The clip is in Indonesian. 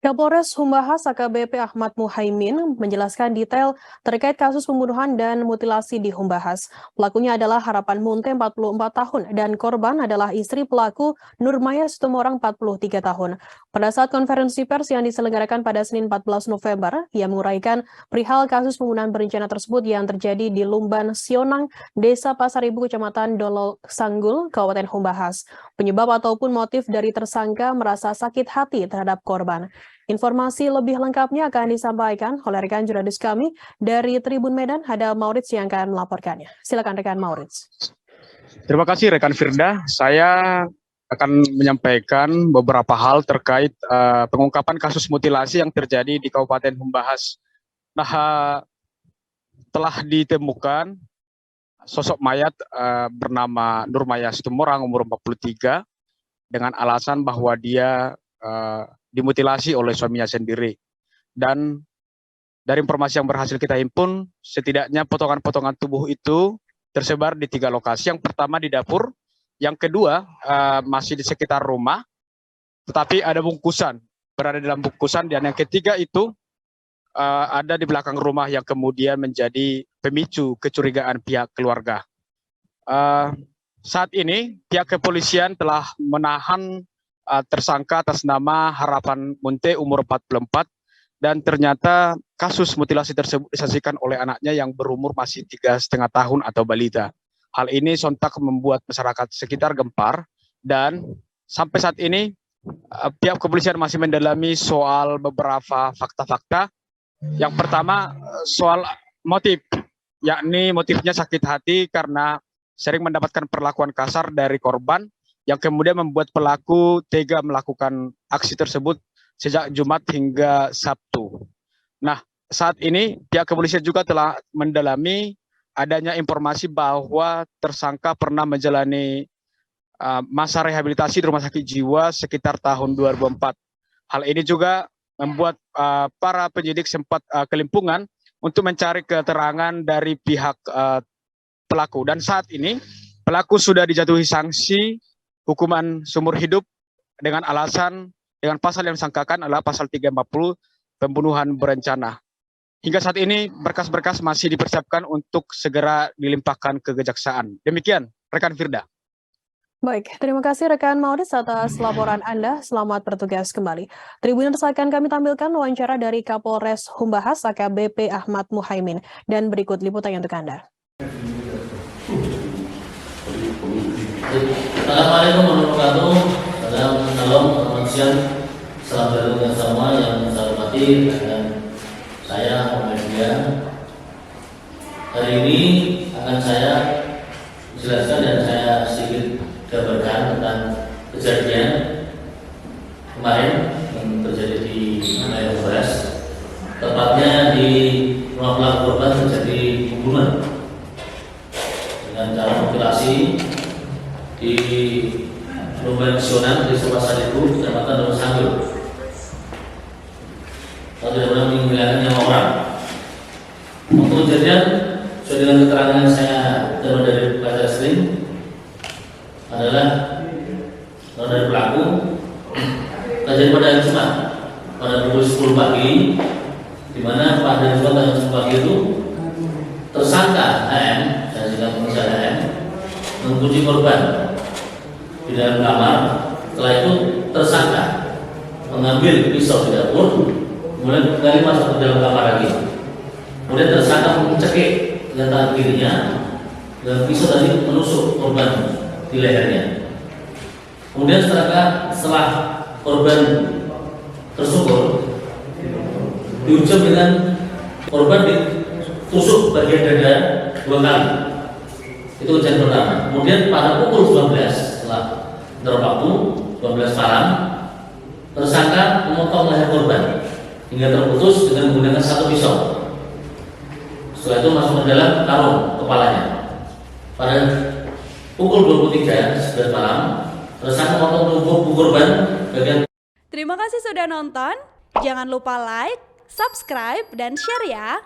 Kapolres Humbahas AKBP Ahmad Muhaimin menjelaskan detail terkait kasus pembunuhan dan mutilasi di Humbahas. Pelakunya adalah Harapan Munte 44 tahun dan korban adalah istri pelaku Nurmaya Situmorang 43 tahun. Pada saat konferensi pers yang diselenggarakan pada Senin 14 November, ia menguraikan perihal kasus pembunuhan berencana tersebut yang terjadi di Lumban Sionang, Desa Pasaribu, Kecamatan Dolol Sanggul, Kabupaten Humbahas. Penyebab ataupun motif dari tersangka merasa sakit hati terhadap korban. Informasi lebih lengkapnya akan disampaikan oleh rekan jurnalis kami dari Tribun Medan, ada Maurits yang akan melaporkannya. Silakan rekan Maurits. Terima kasih rekan Firda. Saya akan menyampaikan beberapa hal terkait pengungkapan kasus mutilasi yang terjadi di Kabupaten Humbahas. Nah, telah ditemukan sosok mayat bernama Nurmaya Situmorang umur 43 dengan alasan bahwa dia dimutilasi oleh suaminya sendiri. Dan dari informasi yang berhasil kita himpun, setidaknya potongan-potongan tubuh itu tersebar di 3 lokasi. Yang pertama di dapur, yang kedua masih di sekitar rumah, tetapi ada bungkusan, berada dalam bungkusan, dan yang ketiga itu ada di belakang rumah yang kemudian menjadi pemicu kecurigaan pihak keluarga. Saat ini pihak kepolisian telah menahan tersangka atas nama Harapan Munte umur 44 dan ternyata kasus mutilasi tersebut disaksikan oleh anaknya yang berumur masih 3,5 tahun atau balita. Hal ini sontak membuat masyarakat sekitar gempar dan sampai saat ini pihak kepolisian masih mendalami soal beberapa fakta-fakta. Yang pertama soal motif, yakni motifnya sakit hati karena sering mendapatkan perlakuan kasar dari korban yang kemudian membuat pelaku tega melakukan aksi tersebut sejak Jumat hingga Sabtu. Nah, saat ini pihak kepolisian juga telah mendalami adanya informasi bahwa tersangka pernah menjalani masa rehabilitasi di rumah sakit jiwa sekitar tahun 2004. Hal ini juga membuat para penyidik sempat kelimpungan untuk mencari keterangan dari pihak pelaku. Dan saat ini pelaku sudah dijatuhi sanksi hukuman seumur hidup dengan pasal yang disangkakan adalah pasal 350 pembunuhan berencana. Hingga saat ini berkas-berkas masih dipersiapkan untuk segera dilimpahkan ke kejaksaan. Demikian rekan Firda. Baik, terima kasih rekan Maurits atas laporan Anda. Selamat bertugas kembali. Tribuners akan kami tampilkan wawancara dari Kapolres Humbahas AKBP Ahmad Muhaimin. Dan berikut liputannya untuk Anda. Assalamualaikum warahmatullahi wabarakatuh. Selamat siang. Salam bertugas semua yang saya hormati dan saya Muhammadiyah. Hari ini akan saya jelaskan dan saya sedikit gambarkan tentang kejadian kemarin yang terjadi di wilayah Humbahas. Tepatnya di rumah pelaku korban terjadi pembunuhan dengan cara mutilasi di Lumban Sionang di Desa Pasaribu, Kecamatan Dolol Sanggul. Kalau tidak pernah menghilangkan nyawa orang. Untuk kejadian, sesuai dengan keterangan yang saya terima dari Pak Jasling adalah dari pelaku kejadian pada hari Jumat pada pukul 10 pagi, di mana pada hari Jumat pada 10 pagi itu tersangka HM, saya juga pengusaha HM, mengunci korban di dalam kamar. Setelah itu tersangka mengambil pisau di dapur, kemudian kembali masuk ke dalam kamar lagi. Kemudian tersangka mencekik dengan tangan kirinya dan pisau tadi menusuk korban di lehernya. Kemudian setelah korban tersungkur, diucap dengan korban ditusuk bagian dada 2 kali. Itu kejadian pertama. Kemudian pada pukul 12 setelah waktu 12 malam, tersangka memotong leher korban hingga terputus dengan menggunakan 1 pisau. Setelah itu masuk ke dalam karung kepalanya. Pada pukul 23 malam, tersangka memotong tubuh korban bagian. Terima kasih sudah nonton. Jangan lupa like, subscribe, dan share ya.